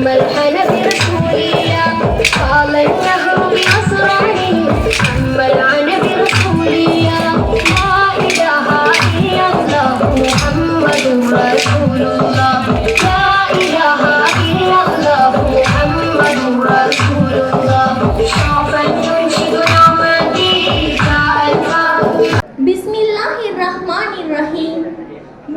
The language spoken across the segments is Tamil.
الحنف رسولية قال النهر بأسرار أما العنب رسولية لا إله إلا الله محمد رسول الله لا إله إلا الله محمد رسول الله سوف تنشد نعمتي جاء الفاضل பிஸ்மில்லாஹிர் ரஹ்மானிர் ரஹீம்.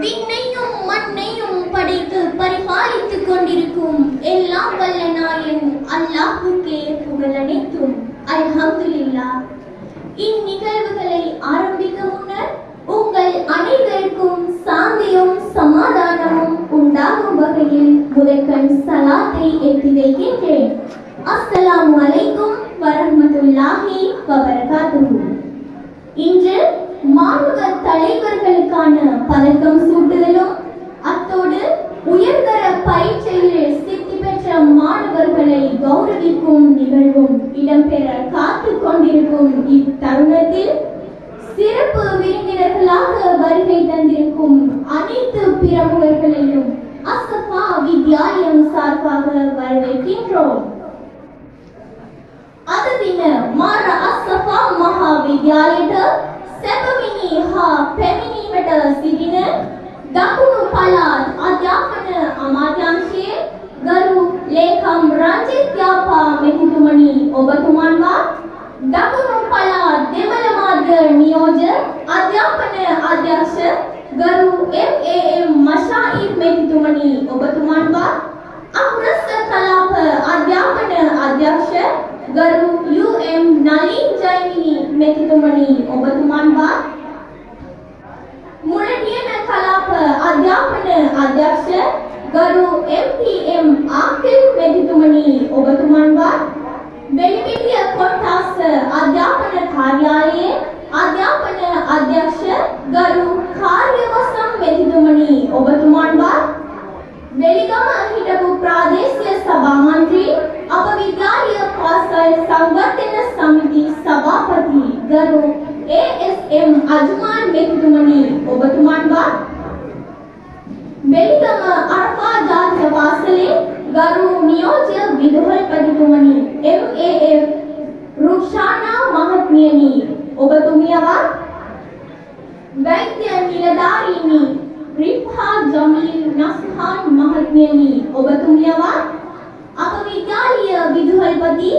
விண்ணையும் மண்ணையும் படைத்து பரிபாலித்துக் கொண்டிருக்கும் எல்லாம் வல்ல நாயன் அல்லாஹ்வுக்கே புகழனைத்தும். அல்ஹம்துலில்லாஹ். இந்நிகழ்வுகளை ஆரம்பிக்க முன்னர் உங்கள் அனைவருக்கும் சாந்தியும் சமாதானமும் உண்டாகும் வகையில் முதற்கண் சலாத்தை எத்தி வைக்கின்றேன். அஸ்ஸலாமு அலைக்கும் வரஹ்மத்துல்லாஹி வபரகாத்துஹு. இன்று மாணவ தலைவர்களுக்கான பதக்கம் சூட்டுதலும் அத்தோடு உயர்தர பரீட்சையில் சித்தி பெற்ற மாணவர்களை கௌரவிக்கும் நிகழ்வும் இடம்பெற காத்து கொண்டிருக்கும் இத்தருணத்தில் சிறப்பு விருந்தினர்களாக வருகை தந்திருக்கும் அனைத்து பிரமுகர்களையும் அஸ்ஸஃபா வித்யாலயம் சார்பாக வரவேற்கின்றோம். අද දින මාර අස්සෆා මහා විද්‍යාලයට සැපමිනි හා පැමිණීමට සිටින දකුණු පළාත් අධ්‍යාපන අමාත්‍යාංශයේ ගරු ලේකම් රංජිත් යාපා මෙහිතුමනි ඔබතුමන්වා දකුණු පළාත් දෙමළ මාධ්‍ය නියෝජ්‍ය අධ්‍යාපන අධ්‍යක්ෂ ගරු MAM මෂායිර් මෙහිතුමනි ඔබතුමන්වා අකුරස්ස කලාප අධ්‍යාපන අධ්‍යක්ෂ ගරු UM නලින් ජයමිනි මෙතිතුමනි ඔබතුමන්වා මුලනියන කලාප අධ්‍යාපන අධ්‍යක්ෂ ගරු MPM ආකිල් මෙතිතුමනි ඔබතුමන්වා වෙලිපිටිය කොට්ටාස අධ්‍යාපන කාර්යාලයේ අධ්‍යාපන අධ්‍යක්ෂ ගරු කාර්යවසම් මෙතිතුමනි ඔබතුමන්වා වෙලිගම හිටපු ප්‍රාදේශීය සභා මන්ත්‍රී අප විද්‍යාලීය පාසල් සංවර්ධන සමිති සභාපති ගරු ASM අජුමාන් මෙතුමනි ඔබතුමන්වා වෙලිගම අර්පා ජාතික පාසලේ ගරු නියෝජ්‍ය විදුහල්පතිතුමනි MAF රුක්ෂානා මහත්මියනි ඔබතුමියවා වෛද්‍ය නිලධාරීනි रिफा जमील नसहान महत्मियनी ඔබතුමියවා අප විද්‍යාලීය විදුහල්පති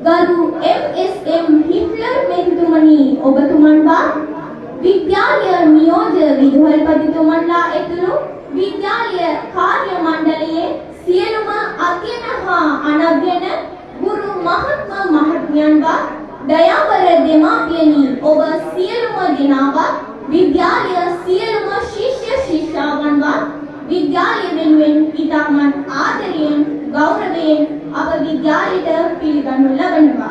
ගරු MSM හිට්ලර් මෙතුමනි ඔබතුමන්වා විද්‍යාලීය නියෝජ්‍ය විදුහල්පතිතුමන්ලා ඇතුළු විද්‍යාලීය කාර්ය මණ්ඩලයේ සියලුම අධ්‍යයන හා අනධ්‍යයන ගුරු මහත්ම මහත්මියන්වා දයාවර දෙමාපියනි ඔබ සියලුම දෙනාවත් විද්‍යාලීය සියලුම ශිෂ්‍ය ශිෂ්‍යාවන්වත් විද්‍යාලය වෙනුවෙන් ඉතාමත් ආදරයෙන් கௌரவයෙන් අප විද්‍යාලයට පිළිගනු ලබනවා.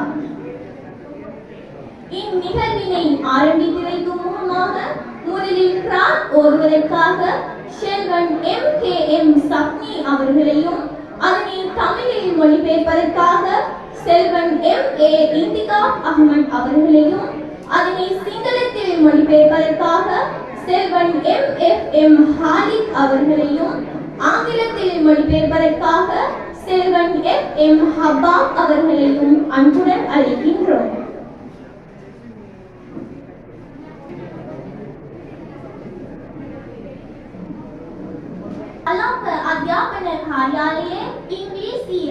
இந்நிகழ்வினை ஆரம்பித்து வைக்கும் முகமாக முதலில் கிராத் ஓதுவதற்காக செல்வன் MKM சப்னி அவர்களையும் அதனை தமிழில் மொழிபெயர்ப்பதற்காக செல்வன் MA இந்திகா அஹ்மத் அவர்களையும் அதனை சிங்களத்தில் மொழிபெயர்ப்பதற்காக செல்வன் MFM ஹாலித் அவர்களையும் ஆங்கிலத்தில் மொழிபெயர்ப்பதற்காக செல்வன் FM ஹபாப் அவர்களையும் அன்புடன் அழைக்கின்றோம். කලාප අධ්‍යාපන කාර්යාලයේ ඉංග්‍රීසි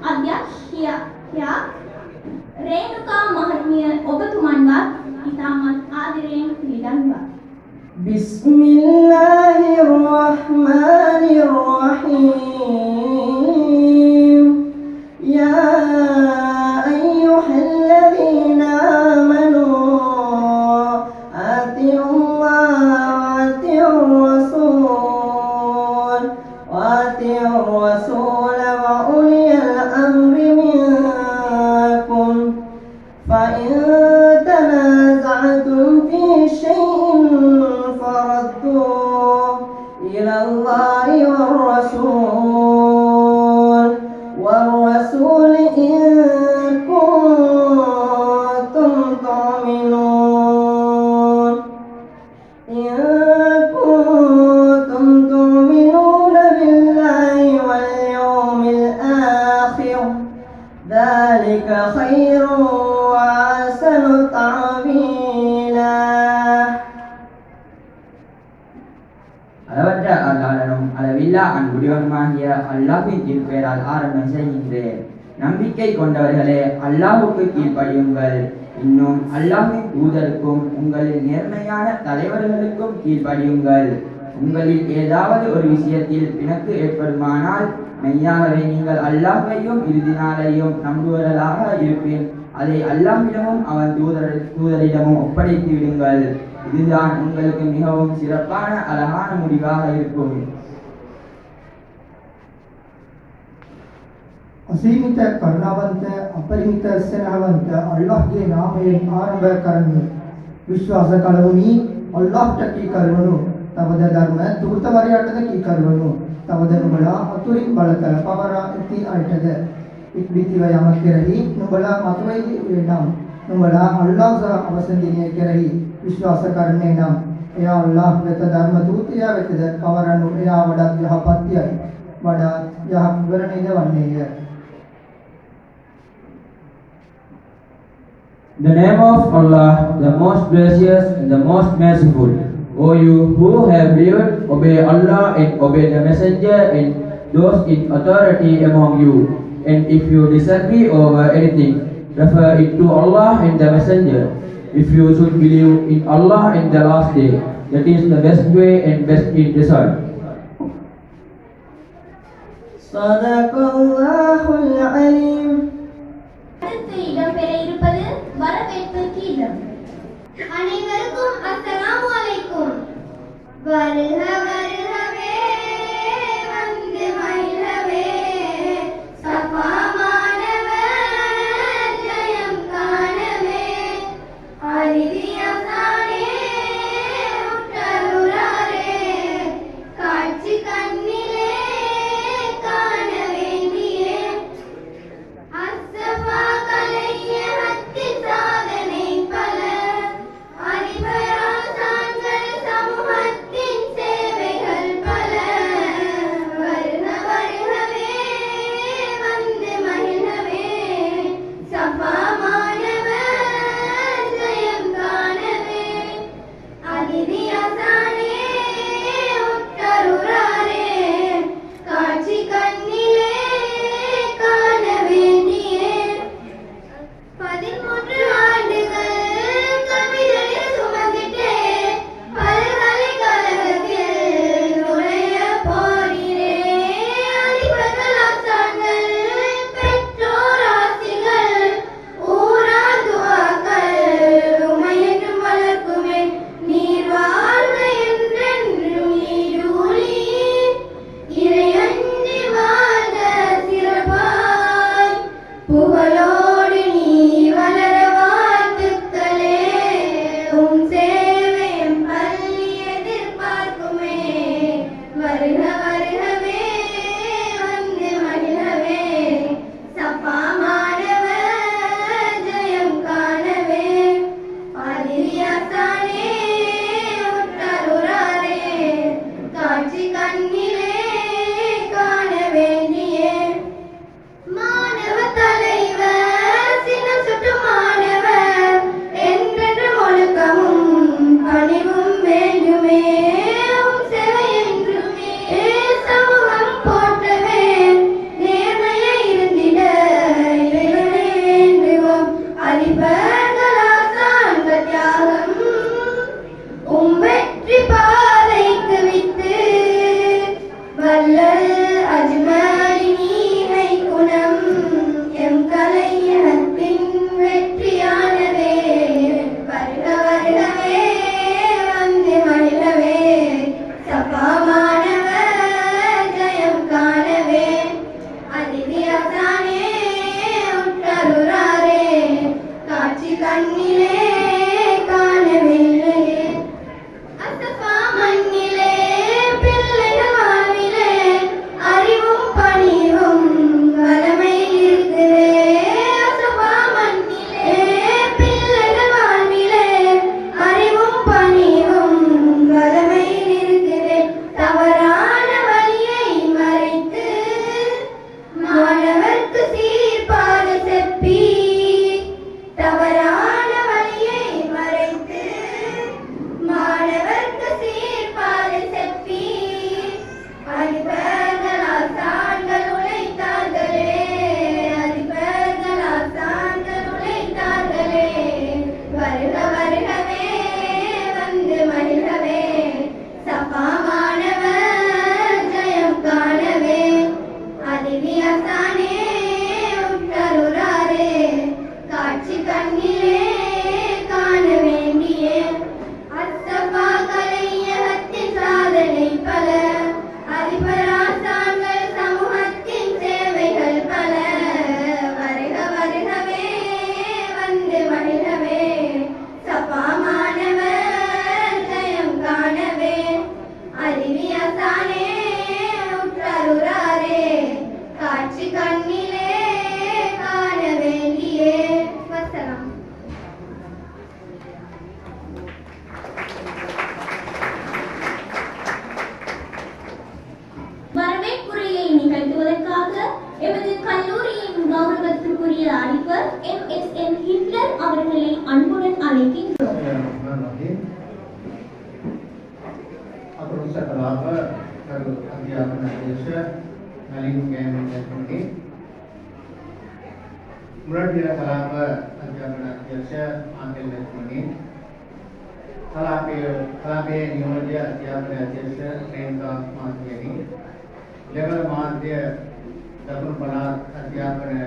අධ්‍යක්ෂයා රේණුකා මහත්මිය ඔබතුමන්වත් ඉතාමත් ආදරයෙන් පිළිගන්නවා. බිස්මිල්ලාහිර් රහ්මානිර් රහීම් යා අයියුහල්ලදීනා ආමනූ ආතියුල්ලාහ وأطيعوا الرسول وأولي الأمر منكم فإن تنازعتم في شيء فردوه إلى الله والرسول إن كنتم تؤمنون بالله واليوم அல்லாஹ்வின் திருப்பெயரால் ஆரம்பம் செய்கின்றேன். நம்பிக்கை கொண்டவர்களே, அல்லாஹ்வுக்கு கீழ்ப்படியுங்கள். இன்னும் அல்லாஹ்வின் தூதருக்கும் உங்களின் நேர்மையான தலைவர்களுக்கும் கீழ்ப்படியுங்கள். உங்களில் ஏதாவது ஒரு விஷயத்தில் பிணக்கு ஏற்படுமானால் மெய்யாகவே நீங்கள் அல்லாஹ்வையும் இறுதி நாளையும் நம்புவர்களாக இருப்பின் அதை அல்லாஹ்விடமும் அவன் தூதரிடமும் ஒப்படைத்து விடுங்கள். இதுதான் உங்களுக்கு மிகவும் சிறப்பான அழகான முடிவாக இருக்கும். අසීමිත කරුණාවන්ත අපරිමිත සෙනහවන්ත අල්ලාහ්ගේ නාමයෙන් ආරම්භ කරමි. විශ්වාස කළවුනි අල්ලාහ්ට කීකරවනු තවද ධර්ම දූතවරයාටද කීකරවනු තවද නුඹලා අතුරින් බලකල පවරා ඇති අයටද ඉක්බිතිව යමක් කෙරෙහි නුඹලා මතවයි නම් නුඹලා අල්ලාහ් සහ අවසන් දිනය කෙරෙහි විශ්වාස කරන්නේ නම් එයා අල්ලාහ් වෙත ධර්ම දූතයා වෙතද පවරනු එයා වඩාත් යහපත්යයි වඩාත් යහපත් විවරණයද වන්නේය. In the name of Allah, the most gracious and the most merciful. O you who have believed, obey Allah and obey the Messenger and those in authority among you. And if you disagree over anything, refer it to Allah and the Messenger. If you should believe in Allah and the last day, that is the best way and best in result. Sadaqallahul Alim. அடுத்து இடம்பெற இருப்பது வரவேற்பு கீதம். அனைவருக்கும் அஸ்ஸலாமு அலைக்கும். வருக வருகவே வந்து மகிழவே சஃபா மாணவர் ஜெயம் காணவே அரிதியசானே உற்றருளாரே காட்சி கண்ணிலே காண வேண்டியே எமது கல்லூரியின் கௌரவத்திற்குரிய அதிபர் MSN ஹிட்லர் அவர்களை அன்புடன் அழைக்கின்றோம். Apurusha Kalapa, Karu Adhyapana Adhyasha, Nalin Gayaman Jatmani, Muradhira Kalapa, Adhyapana Adhyasha, Ankil Jatmani, Kalape Niyomadya Adhyapana Adhyasha, Renka Madhyani, Level Madhya, Dapur Palat Adhyapana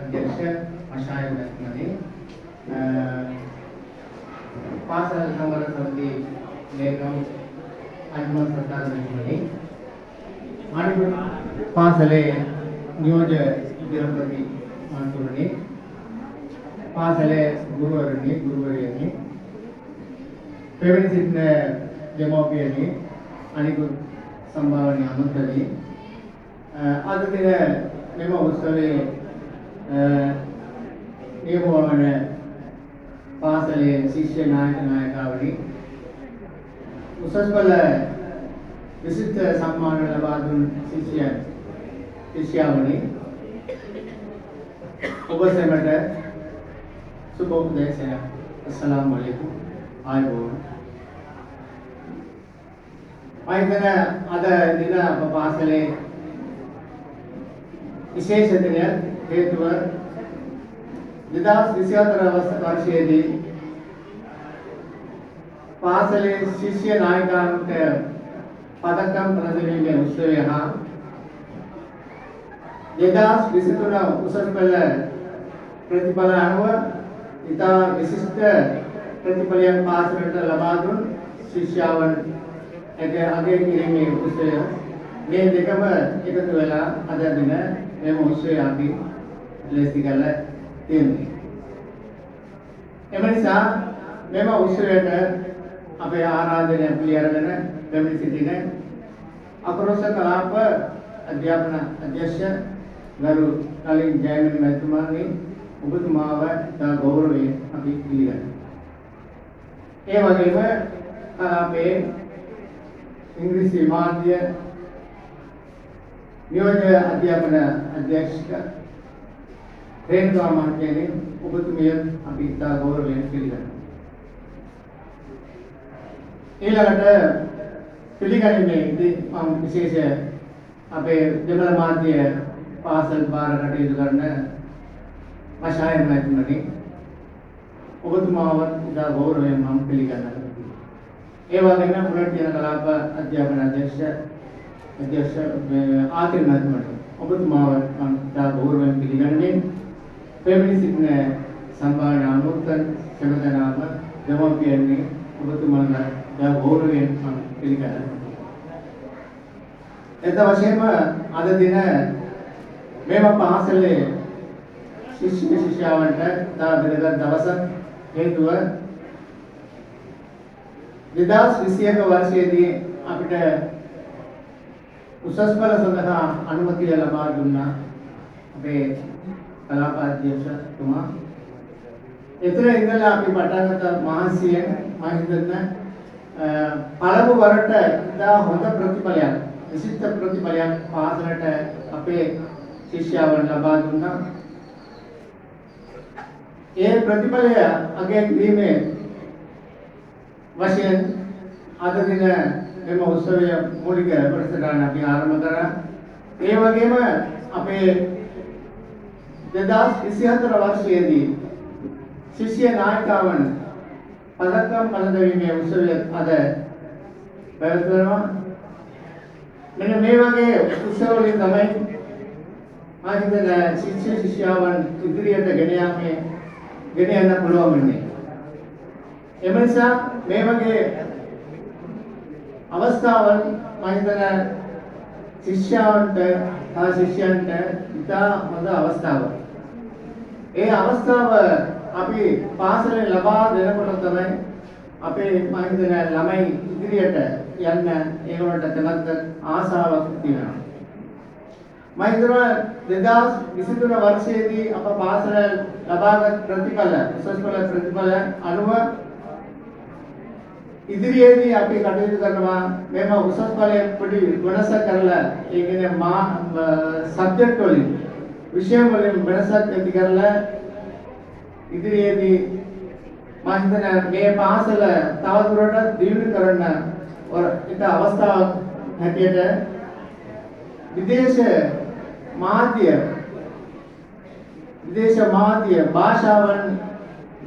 Adhyasha, Ashaya Jatmani, Pasal Number 30, Legam Ajmal Pratar Jatmani, Manipur Pasale Niyoja Dirapati Manturani, Pasale Guruvarani, Guruvarani, Parents in Demopiani, Anikur Sambhavani Amantari, other than Nemo Usave Nemo Pasale Sisha Nayakavani, Usaspal visit Samman Labadun Sishyavani, Ubasemata, Subok Desaya, Assalamu alaikum, I go. I then other Nina Pasale Isheshatria, Ketuar, Vidas Visyatra Varshedi, Pasale Shishya Naikam Padakam Pradhavime Ushaveha, Vedas Visituna Usarpala Pratipala Anva, Ita Visista Pratipalian Pasrata Labadun, Shishyavan, again Kirimi Usaya, May the cover Ekatuela, other dinner, Nemo Usayabi, Lestigala, Timi. Emerisa, Mema Usayata. අපේ ආරාධනය පිළිඅරගෙන පැමිණ සිටින අපරොස කලාප අධ්‍යාපන අධ්‍යක්ෂ ගරු නලින් ජයමනි මහත්මයාණනි ඔබතුමාව තා ගෞරවයෙන් අපි පිළිගන්නවා. ඒ වගේම කලාපේ ඉංග්‍රීසි මාධ්‍ය නියෝජ්‍ය අධ්‍යාපන අධ්‍යක්ෂක රේණුකා මහත්මියනි ඔබතුමිය අපි තා ගෞරවයෙන් පිළිගන්නවා. ඊළඟට පිළිගැනීමේදී මම විශේෂ අපේ දෙමළ මාධ්‍ය පාසල් භාර කටයුතු කරන මෂායර් මහත්මයාණනි ඔබතුමාවත් ඉතා ගෞරවයෙන් මම පිළිගන්නවා. ඒ වගේම මුලටියන කලාප අධ්‍යාපන අධ්‍යක්ෂ ආතිල් මහත්මයාණනි ඔබතුමාවත් මම ඉතා ගෞරවයෙන් පිළිගන්නේ. පැමිණ සිටින සම්මාන අනුත්තර සම්මතනාම දෙමව්පියන්නි ඔබතුමාලා ගෞරවයෙන් මම පිළිගන්නවා. එත වශයෙන්ම අද දින මේව පාසලේ ශිෂ්‍ය ශිෂ්‍යාවන්ට තා බෙදගත් දවසක් හේතුව 2021 වර්ෂයේදී අපිට උසස් පෙළ සඳහා අනුමැතිය ලබා දුන්නා අපේ කලාප අධ්‍යක්ෂතුමා. එතන ඉඳලා අපි පටන් ගත්ත මහන්සියෙන් මම හිතන්නේ පළමු වරට ඉතා හොඳ ප්‍රතිඵලයක් විශිෂ්ට ප්‍රතිඵලයක් පාසලට අපේ ශිෂ්‍යයන් ලබා දුන්නා. ඒ ප්‍රතිඵලය අගය කිරීමේ වශයෙන් අද දින මෙම උත්සවය මූලික ප්‍රතිසටහන අපි ආරම්භ කරා. ඒ වගේම අපේ 2024 වර්ෂයේදී ශිෂ්‍ය නායිකාවන් පදක්කම් පළඳවීමේ උත්සවය අද පැවැත්වෙනවා. මෙන්න මේ වගේ උත්සව වලින් තමයි මම හිතන්නේ ශිෂ්‍ය ශිෂ්‍යාවන් ඉදිරියට ගෙන යන්න පුළුවන් වෙන්නේ. එම නිසා මේ වගේ අවස්ථාවන් මම හිතන්නේ ශිෂ්‍යයන්ට ශිෂ්‍යයන්ට ඉතා හොඳ අවස්ථාවක්. ඒ අවස්ථාව අපි පාසලේ ලබා දෙනකොට තමයි අපේ මම හිතන්නේ ළමයි ඉදිරියට යන්න ඒකට තවත් ආසාවක් තියෙනවා. මම හිතනවා 2023 වර්ෂයේදී අප පාසල ලබාගත් ප්‍රතිඵල උසස් පෙළ ප්‍රතිඵල අනුව ඉදිරියේදී අපි කටයුතු කරනවා මේම උසස් ඵලයේ පොඩි වෙනසක් කරලා ඒ කියන්නේ සබ්ජෙක්ට් වලින් විෂය වලින් වෙනසක් ඇති කරලා ඉදිරියේදී මම හිතන්නේ මේ පාසල තවදුරටත් දියුණු කරන්න එක අවස්ථාවක් හැටියට විදේශ මාධ්‍ය භාෂාවන්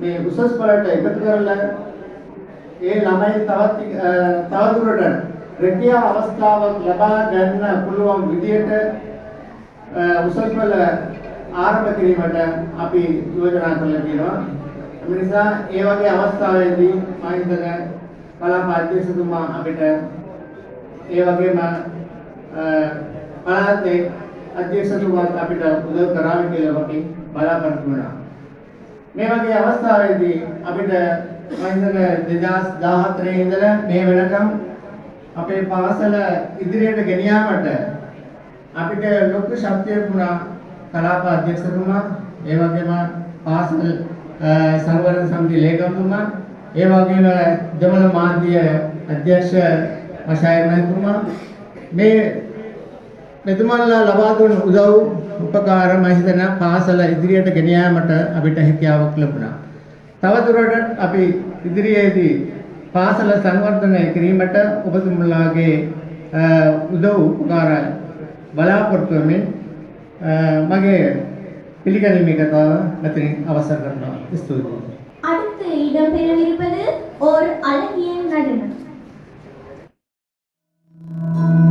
මේ උසස් පළට එකතු කරලා ඒ ළමයි තවදුරටත් රැකියා අවස්ථාවක් ලබා ගන්න පුළුවන් විදියට උසස් පළ ආරම්භ කිරීමට අපි යෝජනා කරලා තියෙනවා. ඒ නිසා ඒ වගේ අවස්ථාවේදී මම හිතන්නේ කලාප අධ්‍යක්ෂතුමා අපිට ඒ වගේම පළාතේ අධ්‍යක්ෂතුමාත් අපිට උදව් කරාවි කියලා අපි බලාපොරොත්තු වෙනවා. මේ වගේ අවස්ථාවේදී අපිට මම හිතන්නේ 2014 ඉඳලා මේ වෙනකම් අපේ පාසල ඉදිරියට ගෙන යාමට අපිට ලොකු ශක්තියක් වුණා කලාප අධ්‍යක්ෂතුමා, ඒ වගේම පාසල් සංවර්ධන සමිති ලේකම්තුමා, ඒ වගේම දෙමළ මාධ්‍ය අධ්‍යක්ෂ මෂායර් මහත්මයා මේ මෙතුමන්ලා ලබා දුන් උදව් උපකාර මම හිතන පාසල ඉදිරියට ගෙන යාමට අපිට හැකියාවක් ලැබුණා. තවදුරටත් අපි ඉදිරියේදී පාසල සංවර්ධනය කිරීමට ඔබතුමන්ලාගේ උදව් උපකාර බලාපොරොත්තු වෙමින් මගේ පිළිගැනීමේ කතාව මෙතනින් අවසන් කරනවා. ස්තුතියි. அடுத்து இடம்பெறவிருப்பது ஓர் அழகிய நடனம். Thank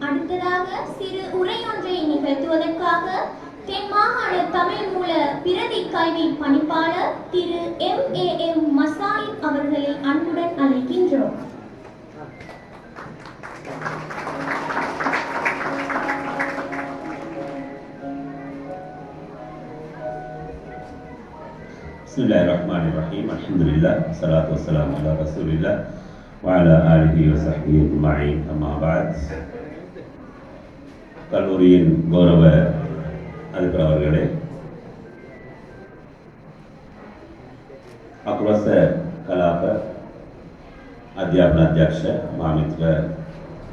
அடுத்ததாக சிறு உரையொன்றை நிகழ்த்துவதற்காக தென் மாகாண தமிழ் மூல பிரதி கல்வி பணிப்பாளர் திரு MAM மசாயித் அவர்களை அன்புடன் அழைக்கின்றோம். Bismillahirrahmanirrahim. Alhamdulillah. Wassalatu wassalamu ala Rasulillah wa ala alihi wa sahbihi ajma'in. Amma ba'd. கல்லூரியின் கௌரவ அதிபர் அவர்களே, ಅಕ್ರಸ ಕಲಾಪ ಅಧ್ಯಾಪನ ಅಧ್ಯಕ್ಷ ಮಾಮಿತ್ರ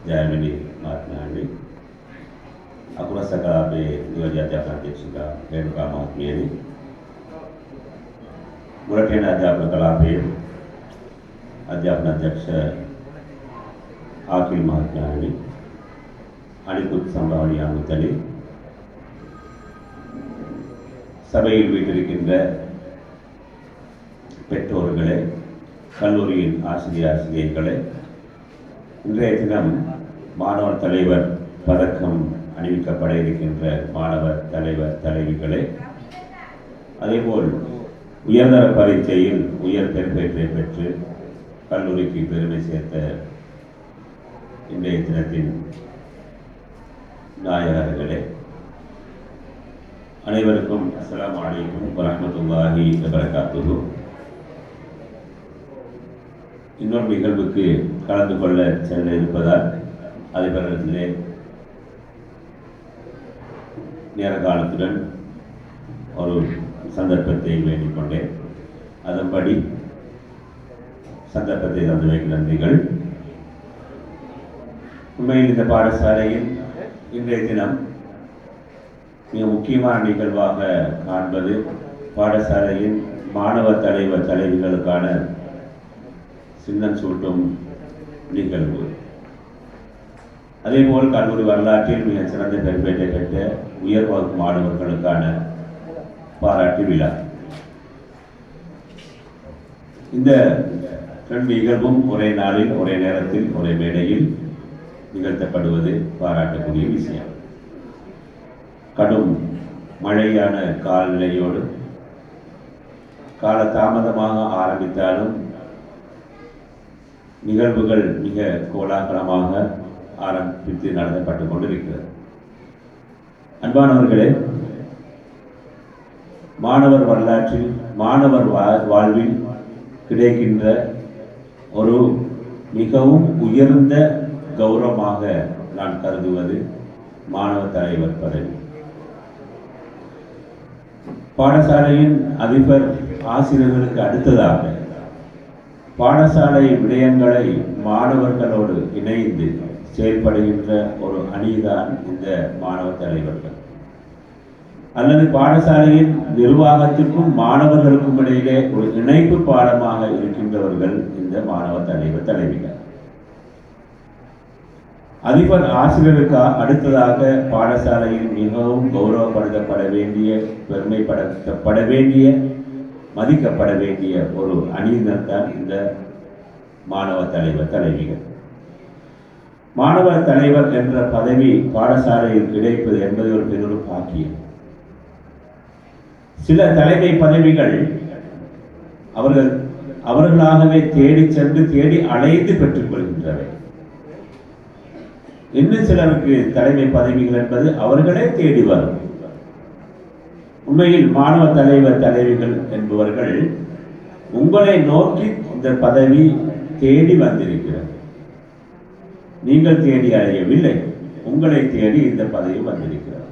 ಜಯಮಣಿ ಮಾತನಾಡಿ ಅಕ್ರಸ ಕಲಾಪೆ ನಿಯೋಜಿ ಅಧ್ಯಾಪನ ಅಧ್ಯಕ್ಷಿಕ ರೇಣುಕಾ ಮಹಾತ್ಮೇರಿ ಮುರಟೇನ ಅಧ್ಯಾಪನ ಕಲಾಪೆ ಅಧ್ಯಾಪನ ಅಧ್ಯಕ್ಷ ಆಕಿಲ್ ಮಹಾತ್ಮಾಡಿ அனிகுத் சம்பாவணி அமுத்தலி சபையில் வீட்டிருக்கின்ற பெற்றோர்களே, கல்லூரியின் ஆசிரியர்களே, இன்றைய தினம் மாணவர் தலைவர் பதக்கம் அணிவிக்கப்பட இருக்கின்ற மாணவர் தலைவர் தலைவிகளே, அதேபோல் உயர்தர பரீட்சையில் உயர் பெரும்பேற்றை பெற்று கல்லூரிக்கு பெருமை சேர்த்த இன்றைய தினத்தின் நாயகர்களே, அனைவருக்கும் அஸ்ஸலாமு அலைக்கும் வரஹ்மத்துல்லாஹி வபரகாத்துஹு. இன்னொரு நிகழ்வுக்கு கலந்து கொள்ள செல்ல இருப்பதால் அதிபரிடத்திலே நேர காலத்துடன் ஒரு சந்தர்ப்பத்தை வேண்டிக் கொண்டேன். அதன்படி சந்தர்ப்பத்தை தந்து வைக்கும் நன்றிகள். உண்மையில் இந்த பாடசாலையில் இன்றைய தினம் மிக முக்கியமான நிகழ்வாக காண்பது பாடசாலையின் மாணவ தலைவர் தலைவிகளுக்கான சின்னம் சூட்டும் நிகழ்வு. அதேபோல் கல்லூரி வரலாற்றில் மிக சிறந்த பெரும்பேற்றை பெற்ற உயர் வகுப்பு மாணவர்களுக்கான பாராட்டு விழா. இந்த ரெண்டு நிகழ்வும் ஒரே நாளில் ஒரே நேரத்தில் ஒரே மேடையில் நிகழ்த்தப்படுவது பாராட்டக்கூடிய விஷயம். கடும் மழையான காலநிலையோடு கால தாமதமாக ஆரம்பித்தாலும் நிகழ்வுகள் மிக கோலாகலமாக ஆரம்பித்து நடத்தப்பட்டுக் கொண்டிருக்கிறது. அன்பானவர்களே, மாணவர் வரலாற்றில் மாணவர் வாழ்வில் கிடைக்கின்ற ஒரு மிகவும் உயர்ந்த கௌரவமாக நான் கருதுவது மாணவ தலைவர் பதவி. பாடசாலையின் அதிபர் ஆசிரியர்களுக்கு அடுத்ததாக பாடசாலை விடயங்களை மாணவர்களோடு இணைந்து செயல்படுகின்ற ஒரு அணிதான் இந்த மாணவ தலைவர்கள், அல்லது பாடசாலையின் நிர்வாகத்திற்கும் மாணவர்களுக்கும் இடையிலே ஒரு இணைப்பு பாடமாக இருக்கின்றவர்கள் இந்த மாணவ தலைவர் தலைவிகள். அதிபர் ஆசிரியருக்கு அடுத்ததாக பாடசாலையில் மிகவும் கௌரவப்படுத்தப்பட வேண்டிய, பெருமைப்படுத்தப்பட வேண்டிய, மதிக்கப்பட வேண்டிய ஒரு அணியினர் தான் இந்த மாணவ தலைவர் தலைவிகள். மாணவர் தலைவர் என்ற பதவி பாடசாலையில் கிடைப்பது என்பது ஒரு பெரும் பாக்கியம். சில தலைமை பதவிகள் அவர்களாகவே தேடி சென்று தேடி அலைந்து பெற்றுக் கொள்கின்றவை. இன்னும் சிலருக்கு தலைமை பதவிகள் என்பது அவர்களே தேடி வரும். உண்மையில் மாணவ தலைவர் தலைவிகள் என்பவர்கள் உங்களை நோக்கி இந்த பதவி தேடி வந்திருக்கிறது. நீங்கள் தேடி அடையவில்லை, உங்களை தேடி இந்த பதவி வந்திருக்கிறது.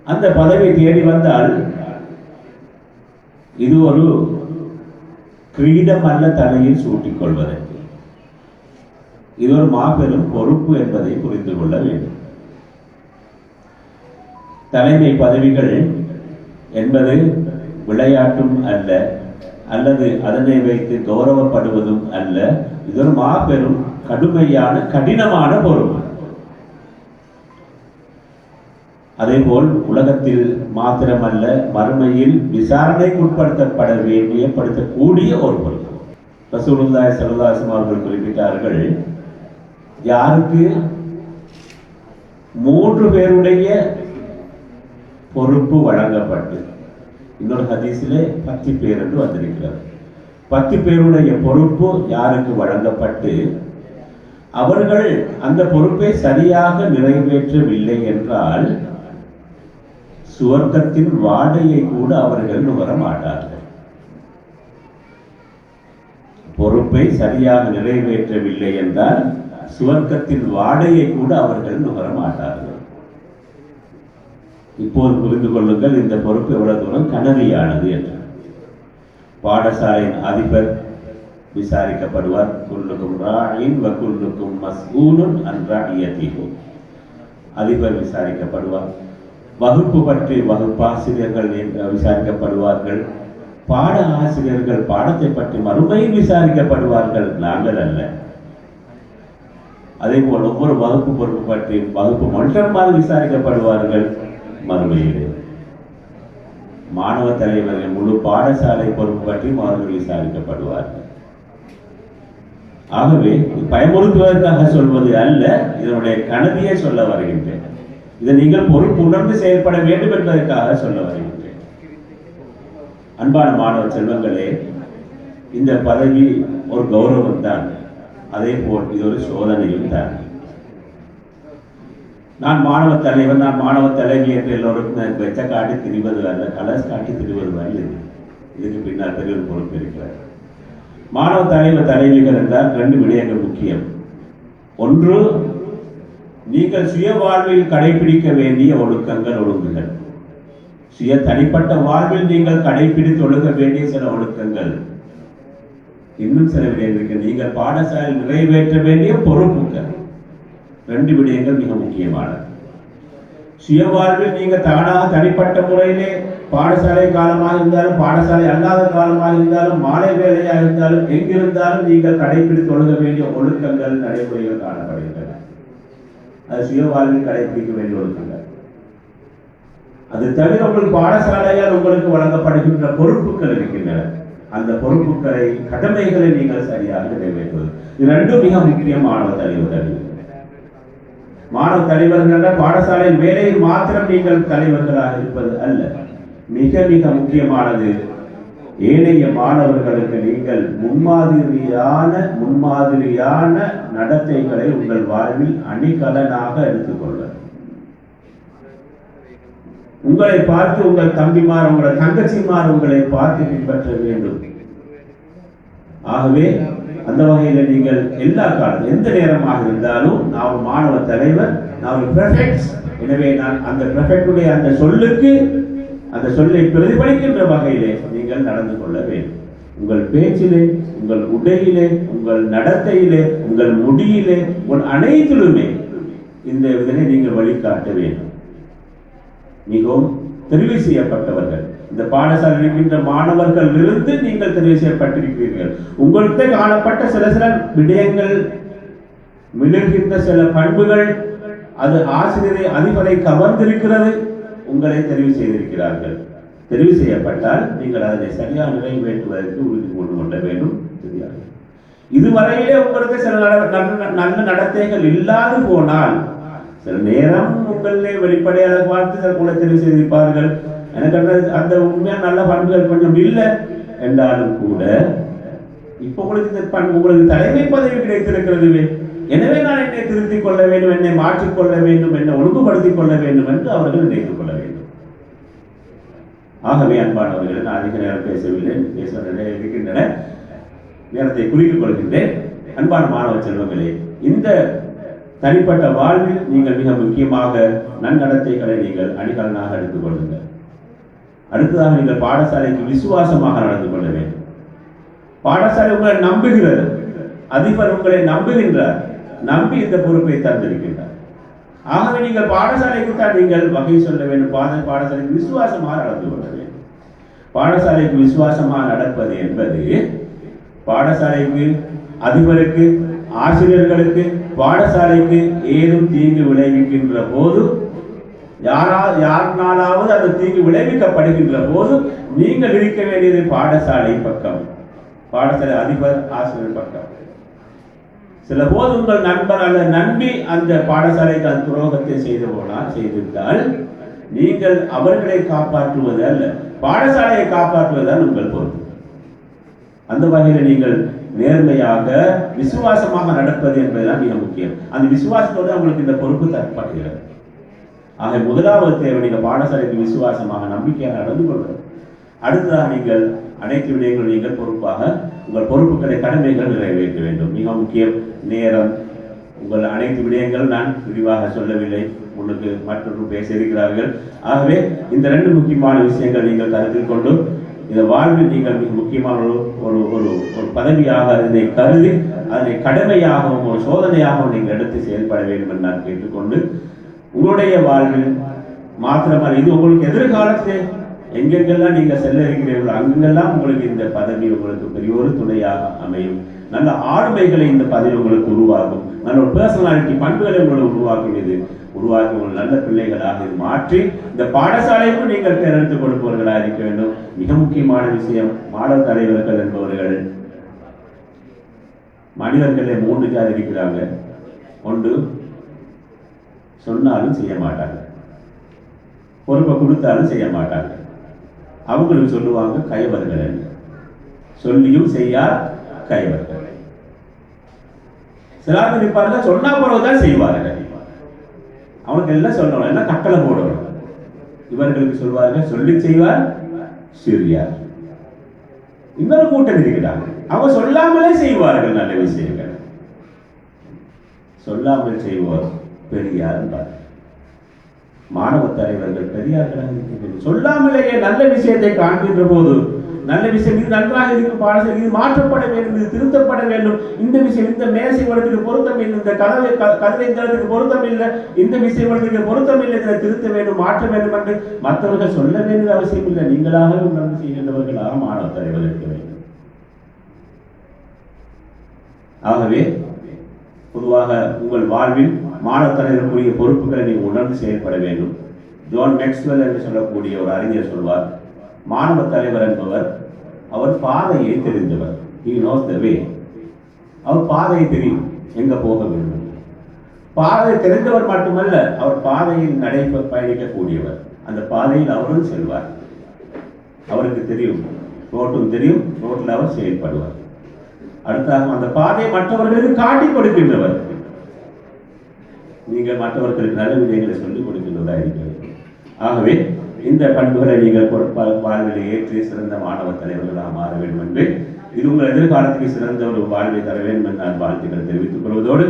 அந்த பதவி தேடி வந்தால் இது ஒரு கிரீடம் அல்ல தலையில் சூட்டிக் கொள்வதற்கு. இது ஒரு மாபெரும் பொறுப்பு என்பதை புரிந்து கொள்ள வேண்டும். தலைமை பதவிகள் என்பது விளையாட்டும் அல்ல, அல்லது அதனை வைத்து கௌரவப்படுவதும் அல்ல. இது ஒரு மாபெரும் கடுமையான கடினமான பொறுப்பு. அதேபோல் உலகத்தில் மாத்திரமல்ல, மறுமையில் விசாரணைக்குட்படுத்தப்பட வேண்டிய படுத்தக்கூடிய ஒரு பொறுப்பு. ரசூலுல்லாஹி ஸல்லல்லாஹு அலைஹி வஸல்லம் அவர்கள் குறிப்பிட்டார்கள், யாருக்கு 3 பேருடைய பொறுப்பு வழங்கப்பட்டு, இன்னொரு ஹதீஸிலே 10 பேர் என்று வந்திருக்கிறது. 10 பேருடைய பொறுப்பு யாருக்கு வழங்கப்பட்டு அவர்கள் அந்த பொறுப்பை சரியாக நிறைவேற்றவில்லை என்றால் சுவர்க்கத்தின் வாடையை கூட அவர்கள் நுகர மாட்டார்கள். பொறுப்பை சரியாக நிறைவேற்றவில்லை என்றால் சுவர்க்கத்தின் வாடையை கூட அவர்கள் நுகர மாட்டார்கள். இப்போது புரிந்து கொள்ளுங்கள் இந்த பொறுப்பு எவ்வளவு தூரம் கனதியானது என்று. பாடசாலையின் அதிபர் விசாரிக்கப்படுவார். குல்லுக்கும் ராயின் வ குல்லுக்கும் மஸ்ஊலுன் அன் ரஅய்யதிஹி. அதிபர் விசாரிக்கப்படுவார். வகுப்பு பற்றி வகுப்பாசிரியர்கள் விசாரிக்கப்படுவார்கள். பாட ஆசிரியர்கள் பாடத்தை பற்றி மறுமையில் விசாரிக்கப்படுவார்கள், நாங்கள் அல்ல. அதே போல் ஒவ்வொரு வகுப்பு பொறுப்பு பற்றி வகுப்பு மொழிமாறு விசாரிக்கப்படுவார்கள் மறுமையிலே. மாணவ தலைவர்கள் முழு பாடசாலை பொறுப்பு பற்றியும் அவர்கள் விசாரிக்கப்படுவார்கள். ஆகவே பயமுறுத்துவதற்காக சொல்வது அல்ல, இதனுடைய கனதியை சொல்ல வருகின்றேன். இதை நீங்கள் பொறுப்பு உணர்ந்து செயல்பட வேண்டும் என்பதற்காக சொல்ல வருகின்றேன். அன்பான மாணவ செல்வங்களே, இந்த பதவி ஒரு கௌரவம் தான், அதே போல் இது ஒரு சோதனையும் தான். நான் மாணவ தலைவர், நான் மாணவ தலைவி என்று எல்லோருக்கும் வெச்ச காட்டி திரிவது அல்ல, கலர்ஸ் காட்டி திரிவது அல்ல. இதுக்கு பின்னால் பெரிய ஒரு பொறுப்பு இருக்கிறார். மாணவ தலைவர் தலைவிகள் என்றால் 2 விடயங்கள் முக்கியம். ஒன்று, நீங்கள் சுய வாழ்வில் கடைபிடிக்க வேண்டிய ஒழுக்கங்கள், ஒழுங்குகள். சுய தனிப்பட்ட வாழ்வில் நீங்கள் கடைபிடித்து ஒழுக வேண்டிய சில ஒழுக்கங்கள். இன்னும் சில விடயங்களுக்கு நீங்கள் பாடசாலையில் நிறைவேற்ற வேண்டிய பொறுப்புகள். 2 விடயங்கள் மிக முக்கியமானது. சுய வாழ்வில் நீங்கள் தானாக தனிப்பட்ட முறையிலே பாடசாலை காலமாக இருந்தாலும் பாடசாலை அல்லாத காலமாக இருந்தாலும் மாலை வேலையாக இருந்தாலும் எங்கிருந்தாலும் நீங்கள் கடைபிடித்து ஒழுக வேண்டிய ஒழுக்கங்கள், நடைமுறைகள் காணப்படுகின்றன. அது சுய வாழ்வில் கடைபிடிக்க வேண்டிய ஒழுக்கங்கள். அது தவிர உங்களுக்கு பாடசாலையால் உங்களுக்கு வழங்கப்படுகின்ற பொறுப்புகள் இருக்கின்றன. அந்த பொறுப்புகளை, கடமைகளை நீங்கள் சரியாக நிறைவேற்றுவது. இது 2 மிக முக்கியம். மாணவ தலைவர் மாணவ தலைவர்கள் பாடசாலையின் வேலையில் மாத்திரம் நீங்கள் தலைவர்களாக இருப்பது அல்ல. மிக மிக முக்கியமானது, ஏனைய மாணவர்களுக்கு நீங்கள் முன்மாதிரியான நடத்தைகளை உங்கள் வாழ்வில் அணிகலனாக எடுத்துக்கொள்வது. உங்களை பார்த்து உங்கள் தம்பிமார், உங்கள் தங்கச்சிமார் உங்களை பார்த்து பின்பற்ற வேண்டும். ஆகவே அந்த வகையில் நீங்கள் எல்லா காலத்திலும் எந்த நேரமாக இருந்தாலும், நான் ஒரு மாணவ தலைவர், நான் ஒரு பிரெஃபெக்ட், எனவே நான் அந்த பிரெஃபெக்டுடைய அந்த சொல்லை பிரதிபலிக்கின்ற வகையிலே நீங்கள் நடந்து கொள்ள வேண்டும். உங்கள் பேச்சிலே, உங்கள் உடையிலே, உங்கள் நடத்தையிலே, உங்கள் முடியிலே, உங்கள் அனைத்திலுமே இந்த இதனை நீங்கள் வழிகாட்ட வேண்டும். மிகவும் தெரிவு செய்யப்பட்டவர்கள், இந்த பாடசாலை இருக்கின்ற மாணவர்கள் இருந்து நீங்கள் தெரிவு செய்யப்பட்டிருக்கிறீர்கள். உங்கள்கிட்ட காணப்பட்ட சில விடயங்கள், மிளர்கின்ற சில பண்புகள், அது ஆசிரியரை அதிபரை கவர்ந்திருக்கிறது. உங்களை தெரிவு செய்திருக்கிறார்கள். தெரிவு செய்யப்பட்டால் நீங்கள் அதனை சரியாக நிறைவேற்றுவதற்கு உறுதி கொள்ள வேண்டும். இதுவரையிலே உங்களுக்கு சில நல்ல நடத்தைகள் இல்லாது போனால், சில நேரம் உங்களே வெளிப்படையாக பார்த்து சில கூட தெரிவு செய்திருப்பார்கள். எனக்கு அந்த உண்மையான நல்ல பண்புகள் கொஞ்சம் இல்லை என்றாலும் கூட, இப்போ உங்களுக்கு தலைமை பதவி கிடைத்திருக்கிறது, எனவே நான் என்னை திருத்திக் கொள்ள வேண்டும், என்னை மாற்றிக்கொள்ள வேண்டும், என்னை ஒழுங்குபடுத்திக் கொள்ள வேண்டும் என்று அவர்கள் நினைத்துக் கொள்ள வேண்டும். ஆகவே அன்பானவர்கள், நான் அதிக நேரம் பேசவில்லை, பேசுவதே இருக்கின்றன, நேரத்தை குறித்துக் கொள்கின்றேன். அன்பான மாணவ செல்வங்களே, இந்த தனிப்பட்ட வாழ்வில் நீங்கள் மிக முக்கியமாக நன்னடத்தைகளை நீங்கள் அணிகலனாக எடுத்துக் கொள்ளுங்கள். அடுத்ததாக நீங்கள் பாடசாலைக்கு விசுவாசமாக நடந்து கொள்ள வேண்டும். பாடசாலை உங்களை நம்புகிறது, அதிபர் உங்களை நம்புகின்றார், நம்பி இந்த பொறுப்பை தந்திருக்கின்றார். ஆகவே நீங்கள் பாடசாலைக்கு தான் நீங்கள் வகை சொல்ல வேண்டும். பாடசாலைக்கு விசுவாசமாக நடந்து கொள்ள வேண்டும். பாடசாலைக்கு விசுவாசமாக நடப்பது என்பது பாடசாலைக்கு, அதிபருக்கு, ஆசிரியர்களுக்கு, பாடசாலைக்கு ஏதும் தீங்கு விளைவிக்கின்ற போது, யாருனாலாவது அந்த தீங்கு விளைவிக்கப்படுகின்ற போது நீங்கள் இருக்க வேண்டியது பாடசாலை பக்கம், பாடசாலை அதிபர், ஆசிரியர் பக்கம். சில போது உங்கள் நண்பர் அல்லது நம்பி அந்த பாடசாலைக்கு அந்த துரோகத்தை செய்திருந்தால் நீங்கள் அவர்களை காப்பாற்றுவது அல்ல, பாடசாலையை காப்பாற்றுவதுதான் உங்கள் பொறுப்பு. அந்த வகையில் நீங்கள் நேர்மையாக விசுவாசமாக நடப்பது என்பதுதான் மிக முக்கியம். அந்த விசுவாசத்தோடு அவங்களுக்கு இந்த பொறுப்பு தரப்படுகிறது. ஆக முதலாவது தேவை நீங்கள் பாடசாலைக்கு விசுவாசமாக நம்பிக்கையாக நடந்து கொள்வது. அடுத்ததாக நீங்கள் அனைத்து விடயங்களும் நீங்கள் பொறுப்பாக உங்கள் பொறுப்புகளை, கடமைகள் நிறைவேற்ற வேண்டும். மிக முக்கியம் நேரம். உங்கள் அனைத்து விடயங்கள் நான் விரிவாக சொல்லவில்லை, உங்களுக்கு மற்றொரு பேச இருக்கிறார்கள். ஆகவே இந்த 2 முக்கியமான விஷயங்கள் நீங்கள் கருத்தில் கொண்டு இந்த வாழ்வில் நீங்கள் மிக முக்கியமான ஒரு ஒரு ஒரு பதவியாக அதனை கருதி அதனை கடமையாகவும் ஒரு சோதனையாகவும் நீங்கள் எடுத்து செயல்பட வேண்டும் என்று நான் கேட்டுக்கொண்டு, உங்களுடைய வாழ்வில் மாத்திரமல்ல, இது உங்களுக்கு எதிர்காலத்தில் எங்கெங்கெல்லாம் நீங்கள் செல்ல இருக்கிறீர்களோ அங்கெல்லாம் உங்களுக்கு இந்த பதவி உங்களுக்கு பெரிய ஒரு துணையாக அமையும். நல்ல ஆளுமைகளை இந்த பதவி உங்களுக்கு உருவாக்கும். நல்ல ஒரு பர்சனாலிட்டி பண்புகளை உங்களுக்கு உருவாக்கி உங்கள் நல்ல பிள்ளைகளாக மாற்றி இந்த பாடசாலைக்கும் நீங்கள் தேர்ந்தெடுத்துக் கொடுப்பவர்களாக இருக்க வேண்டும். மிக முக்கியமான விஷயம், மாணவ தலைவர்கள் என்பவர்கள் மனிதர்களே 3 ஜாதி இருக்கிறாங்க. ஒன்று, சொன்னாலும் செய்ய மாட்டாங்க, பொறுப்பை கொடுத்தாலும் செய்ய மாட்டாங்க. அவங்களுக்கு சொல்லுவாங்க கைவர்கள் என்று. சொல்லியும் செய்யார் கைவர்கள். சிலர் இருப்பார்கள், சொன்னா போறதுதான் செய்வார்கள். அவனுக்கு எல்லாம் சொல்லணும், எல்லாம் கட்டளை போடணும். இவர்களுக்கு சொல்வார்கள் சொல்லி செய்வார் சிறியார். இன்னொரு கூட்டம் இருக்கிறாங்க, அவங்க சொல்லாமலே செய்வார்கள் நல்ல விஷயங்கள். சொல்லாமல் செய்வோர் பெரியார் என்பார். மாணவ தலைவர்கள் பெரியார்களாக இருக்கின்றனர். சொல்லாமலேயே நல்ல விஷயத்தை காண்கின்ற போது, நல்ல விஷயம் இது நன்றாக இருக்கும், பாடசாலை இது மாற்றப்பட வேண்டும், இது திருத்தப்பட வேண்டும், இந்த விஷயம் இந்த மேசை வளத்துக்கு பொருத்தம் இல்லை, இந்த கதவை தளத்துக்கு பொருத்தம் இல்லை, இந்த விஷயம் வளத்துக்கு பொருத்தம் இல்லை, இதை திருத்த வேண்டும், மாற்ற வேண்டும் என்று மற்றவர்கள் சொல்ல வேண்டிய அவசியம் இல்லை. நீங்களாக உணர்ந்து செய்கின்றவர்களாக மாணவ தலைவர் இருக்க வேண்டும். ஆகவே பொதுவாக உங்கள் வாழ்வில் மாணவ தலைவருக்குரிய பொறுப்புகளை நீங்கள் உணர்ந்து செயல்பட வேண்டும். ஜான் மேக்ஸ்வெல் என்று சொல்லக்கூடிய ஒரு அறிஞர் சொல்வார், மாணவ தலைவர் என்பவர் அவர் பாதையை தெரிந்தவர். He knows the way. அவர் பாதையை தெரியும், எங்க போக வேண்டும். பாதை தெரிந்தவர் மட்டுமல்ல, அவர் பாதையில் பயணிக்கக்கூடியவர். அந்த பாதையில் அவரும் செல்வார். அவருக்கு தெரியும், ரோட்டும் தெரியும், ரோட்டில் அவர் செயல்படுவார். அடுத்தாக அந்த பாதையை மற்றவர்களுக்கு காட்டி கொடுக்கின்றவர். நீங்கள் மற்றவர்களுக்கு நல்ல விடயங்களை சொல்லிக் கொடுக்கின்றதா இருக்கிறது. ஆகவே இந்த பண்புகளை நீங்கள் வாழ்விலை ஏற்றி சிறந்த மாணவ தலைவர்களாக மாற வேண்டும் என்று, இது உங்கள் எதிர்காலத்துக்கு சிறந்த ஒரு வாழ்வை தர வேண்டும் என்று நான் வாழ்த்துக்களை தெரிவித்துக் கொள்வதோடு,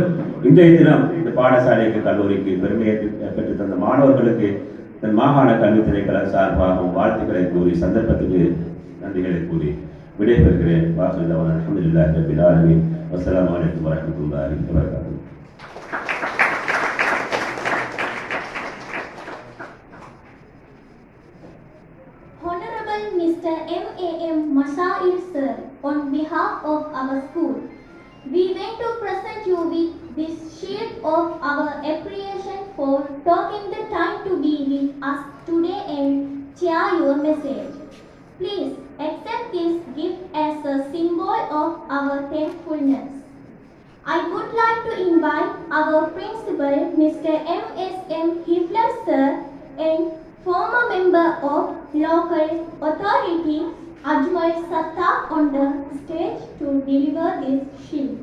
இன்றைய தினம் இந்த பாடசாலைக்கு, கல்லூரிக்கு பெருமையை பெற்றுத் தந்த மாணவர்களுக்கு தன் மாகாண கல்வித் திணைக்கள சார்பாகவும் வாழ்த்துக்களை கூறி, சந்தர்ப்பத்துக்கு நன்றிகளை கூறி விடைபெறுகிறேன். வாசல் அல்ஹம்துலில்லாஹி ரப்பில் ஆலமீன். வஸ்ஸலாமு அலைக்கும் வரஹ்மத்துல்லாஹி வபரகாத்துஹு. Mr. M.A.M. Masail sir, on behalf of our school, we want to present you with this shield of our appreciation for taking the time to be with us today and share your message. Please accept this gift as a symbol of our thankfulness. I would like to invite our principal, Mr. M.S.M. Hifler sir, and former member of local authority Ajmal Sattar on the stage to deliver this shield.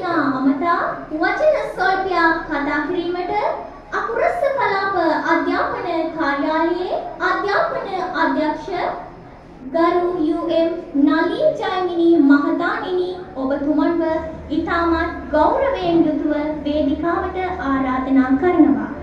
දේශනා අමතා වචන ස්වල්පයක් කතා කිරීමට අකුරස්ස කලාප අධ්‍යාපන කාර්යාලයේ අධ්‍යාපන අධ්‍යක්ෂ ගරු UM නලින් ජයමිනි මහතාණෙනි ඔබතුමන්ව ඉතාමත් ගෞරවයෙන් යුතුව වේදිකාවට ආරාධනා කරනවා.